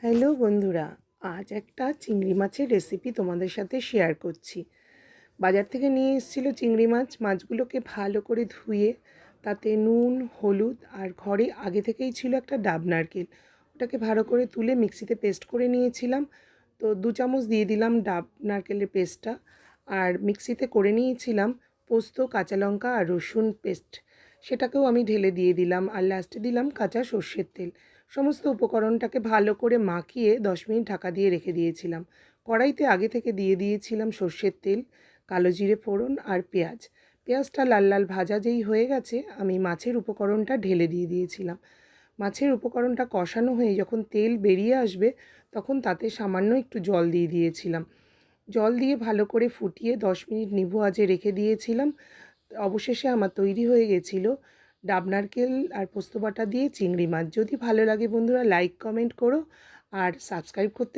Hello বন্ধুরা, আজ একটা চিংড়ি মাছের রেসিপি তোমাদের সাথে শেয়ার করছি। বাজার থেকে নিয়ে এসেছিলো চিংড়ি মাছ। মাছগুলোকে ভালো করে ধুয়ে তাতে নুন, হলুদ আর ঘরে আগে থেকেই ছিল একটা ডাব নারকেল, ওটাকে ভালো করে তুলে মিক্সিতে পেস্ট করে নিয়েছিলাম। তো 2 চামচ দিয়ে দিলাম ডাব নারকেলের পেস্টটা, আর মিক্সিতে করে নিয়েছিলাম পোস্ত, কাঁচা লঙ্কা আর রসুন পেস্ট, সেটাকেও আমি ঢেলে দিয়ে দিলাম। আর লাস্টে দিলাম কাঁচা সর্ষের তেল। সমস্ত উপকরণটাকে ভালো করে মাখিয়ে 10 মিনিট ঢাকা দিয়ে রেখে দিয়েছিলাম। কড়াইতে আগে থেকে দিয়ে দিয়েছিলাম সর্ষের তেল, কালো জিরে ফোড়ন আর পেঁয়াজ। পেঁয়াজটা লাল লাল ভাজা যেই হয়ে গেছে, আমি মাছের উপকরণটা ঢেলে দিয়ে দিয়েছিলাম। মাছের উপকরণটা কষানো হয়ে যখন তেল বেরিয়ে আসবে, তখন তাতে সামান্য একটু জল দিয়ে দিয়েছিলাম। জল দিয়ে ভালো করে ফুটিয়ে 10 মিনিট নিভু আঁচে রেখে দিয়েছিলাম। অবশেষে আমার তৈরি হয়ে গেছিলো ডাব নারকেল আর পোস্ত বাটা দিয়ে চিংড়ি মাছ। যদি ভালো লাগে বন্ধুরা, লাইক কমেন্ট করো আর সাবস্ক্রাইব করতে